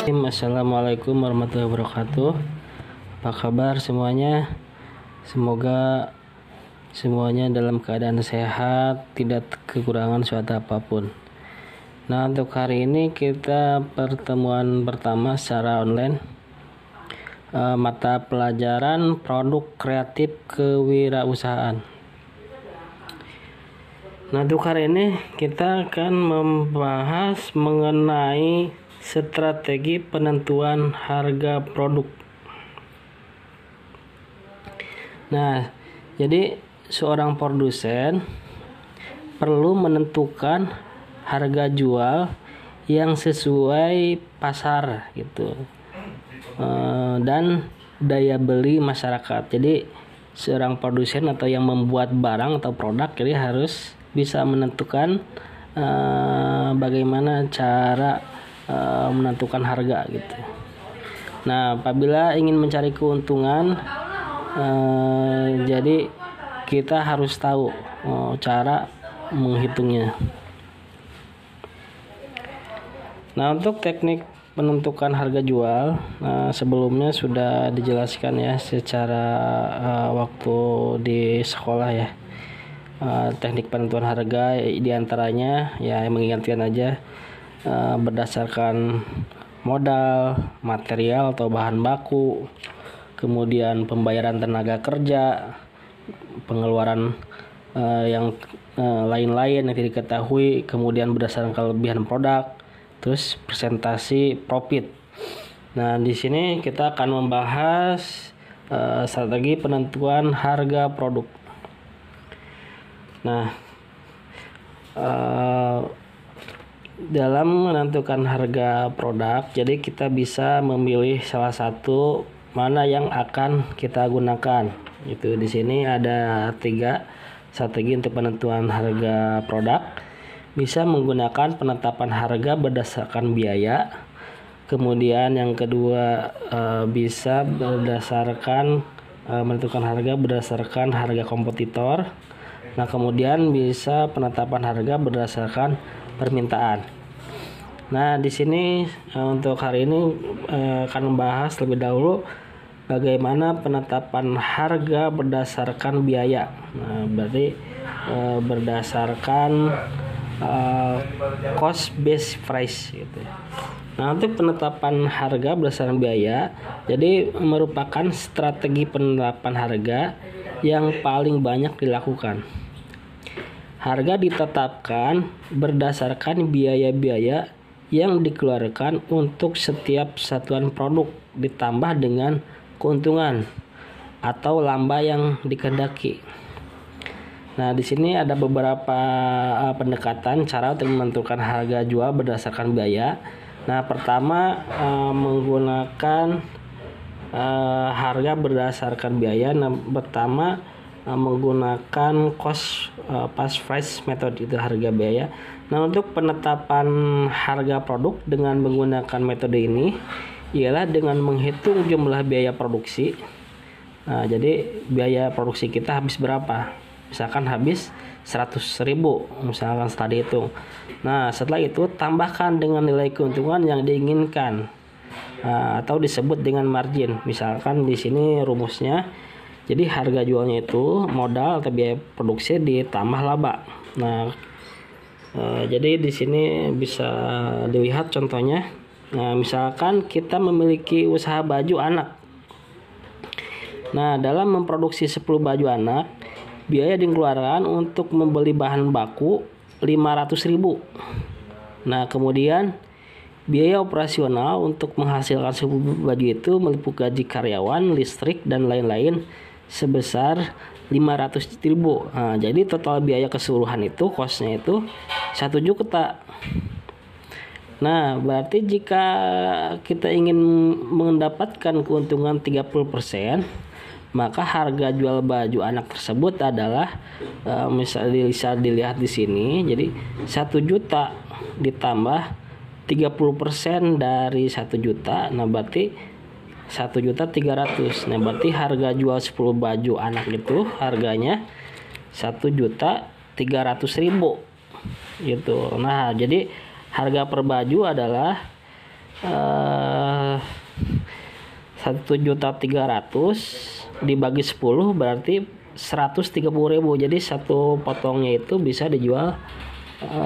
Assalamualaikum warahmatullahi wabarakatuh. Apa kabar semuanya? Semoga semuanya dalam keadaan sehat, tidak kekurangan suatu apapun. Nah, untuk hari ini kita pertemuan pertama secara online, mata pelajaran produk kreatif kewirausahaan. Nah, untuk hari ini kita akan membahas mengenai strategi penentuan harga produk. Nah, jadi seorang produsen perlu menentukan harga jual yang sesuai pasar gitu, dan daya beli masyarakat. Jadi seorang produsen atau yang membuat barang atau produk jadi harus bisa menentukan bagaimana cara menentukan harga gitu. Nah, apabila ingin mencari keuntungan, jadi kita harus tahu cara menghitungnya. Nah, untuk teknik menentukan harga jual, sebelumnya sudah dijelaskan ya secara waktu di sekolah ya. Teknik penentuan harga diantaranya ya mengingatkan aja, berdasarkan modal, material atau bahan baku, kemudian pembayaran tenaga kerja, pengeluaran yang lain-lain yang tidak diketahui, kemudian berdasarkan kelebihan produk, terus presentasi profit. Nah, di sini kita akan membahas strategi penentuan harga produk. Nah, dalam menentukan harga produk, jadi kita bisa memilih salah satu mana yang akan kita gunakan. Itu di sini ada 3 strategi untuk penentuan harga produk. Bisa menggunakan penetapan harga berdasarkan biaya. Kemudian yang kedua, bisa berdasarkan menentukan harga berdasarkan harga kompetitor. Nah, kemudian bisa penetapan harga berdasarkan permintaan. Nah, di sini untuk hari ini akan membahas lebih dahulu bagaimana penetapan harga berdasarkan biaya. Nah, berarti berdasarkan cost based price gitu. Nah, untuk penetapan harga berdasarkan biaya, jadi merupakan strategi penetapan harga yang paling banyak dilakukan. Harga ditetapkan berdasarkan biaya-biaya yang dikeluarkan untuk setiap satuan produk ditambah dengan keuntungan atau laba yang dikehendaki. Nah, di sini ada beberapa pendekatan cara untuk menentukan harga jual berdasarkan biaya. Nah, pertama menggunakan harga berdasarkan biaya. Nah, pertama menggunakan cost plus price method, itu harga biaya. Nah, untuk penetapan harga produk dengan menggunakan metode ini ialah dengan menghitung jumlah biaya produksi. Nah, jadi biaya produksi kita habis berapa? Misalkan habis 100.000, misalkan tadi itu. Nah, setelah itu tambahkan dengan nilai keuntungan yang diinginkan, atau disebut dengan margin. Misalkan di sini rumusnya, jadi harga jualnya itu modal atau biaya produksi ditambah laba. Nah, jadi di sini bisa dilihat contohnya. Nah, misalkan kita memiliki usaha baju anak. Nah, dalam memproduksi 10 baju anak, biaya dikeluarkan untuk membeli bahan baku 500.000. Nah, kemudian biaya operasional untuk menghasilkan 10 baju itu meliputi gaji karyawan, listrik, dan lain-lain sebesar 500.000. Nah, jadi total biaya keseluruhan itu kosnya itu 1 juta. Nah, berarti jika kita ingin mendapatkan keuntungan 30%, maka harga jual baju anak tersebut adalah bisa dilihat di sini. Jadi 1 juta ditambah 30% dari 1 juta. Nah, berarti 1.300.000. Nah, berarti harga jual 10 baju anak itu harganya 1.300.000 gitu. Nah, jadi harga per baju adalah 1.300.000 dibagi 10 berarti 130.000. Jadi satu potongnya itu bisa dijual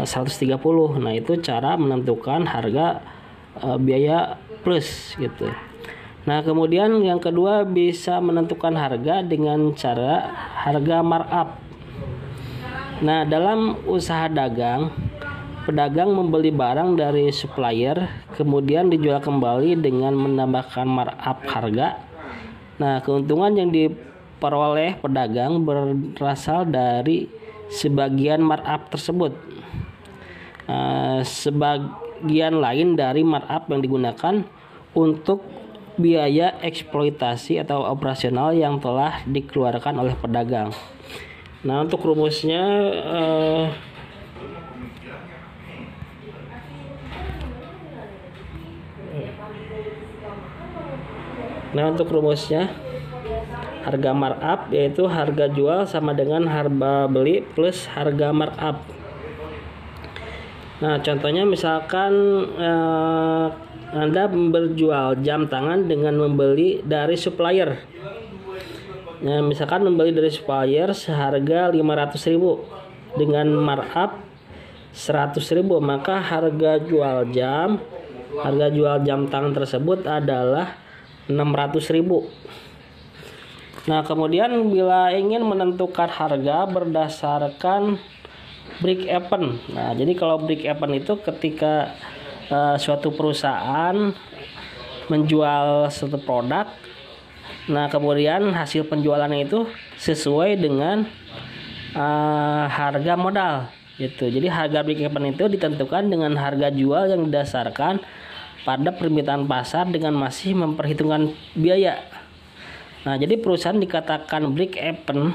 130. Nah, itu cara menentukan harga biaya plus gitu. Nah, kemudian yang kedua bisa menentukan harga dengan cara harga markup. Nah, dalam usaha dagang, pedagang membeli barang dari supplier, kemudian dijual kembali dengan menambahkan markup harga. Nah, keuntungan yang diperoleh pedagang berasal dari sebagian markup tersebut. Sebagian lain dari markup yang digunakan untuk biaya eksploitasi atau operasional yang telah dikeluarkan oleh pedagang. Nah, untuk rumusnya harga markup yaitu harga jual sama dengan harga beli plus harga markup. Nah, contohnya misalkan Anda berjual jam tangan dengan membeli dari supplier. Nah, misalkan membeli dari supplier seharga 500.000 dengan markup 100.000, maka harga jual jam tangan tersebut adalah 600.000. Nah, kemudian bila ingin menentukan harga berdasarkan break even. Nah, jadi kalau break even itu ketika suatu perusahaan menjual suatu produk, nah kemudian hasil penjualannya itu sesuai dengan harga modal gitu. Jadi harga break even itu ditentukan dengan harga jual yang didasarkan pada permintaan pasar dengan masih memperhitungkan biaya. Nah, jadi perusahaan dikatakan break even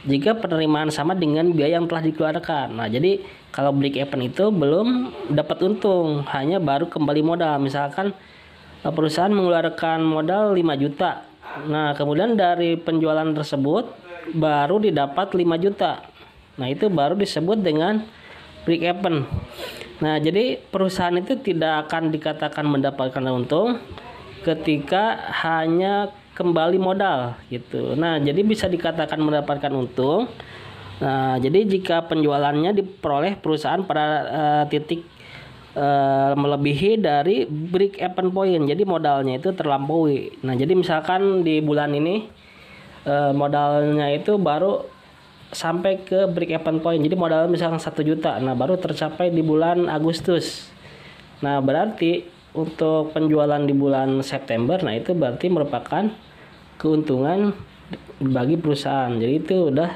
jika penerimaan sama dengan biaya yang telah dikeluarkan. Nah, jadi kalau break even itu belum dapat untung, hanya baru kembali modal. Misalkan perusahaan mengeluarkan modal 5 juta. Nah, kemudian dari penjualan tersebut baru didapat 5 juta. Nah, itu baru disebut dengan break even. Nah, jadi perusahaan itu tidak akan dikatakan mendapatkan untung ketika hanya kembali modal gitu. Nah, jadi bisa dikatakan mendapatkan untung. Nah, jadi jika penjualannya diperoleh perusahaan pada titik melebihi dari break even point. Jadi modalnya itu terlampaui. Nah, jadi misalkan di bulan ini modalnya itu baru sampai ke break even point. Jadi modalnya misalkan 1 juta. Nah, baru tercapai di bulan Agustus. Nah, berarti untuk penjualan di bulan September, nah itu berarti merupakan keuntungan bagi perusahaan. Jadi itu udah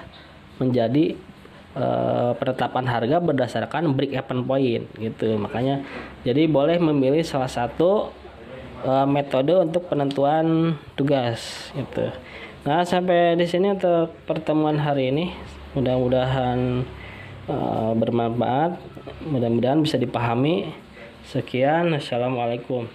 menjadi penetapan harga berdasarkan break even point gitu. Makanya jadi boleh memilih salah satu metode untuk penentuan tugas gitu. Nah, sampai di sini untuk pertemuan hari ini. Mudah-mudahan bermanfaat, mudah-mudahan bisa dipahami. Sekian, assalamualaikum.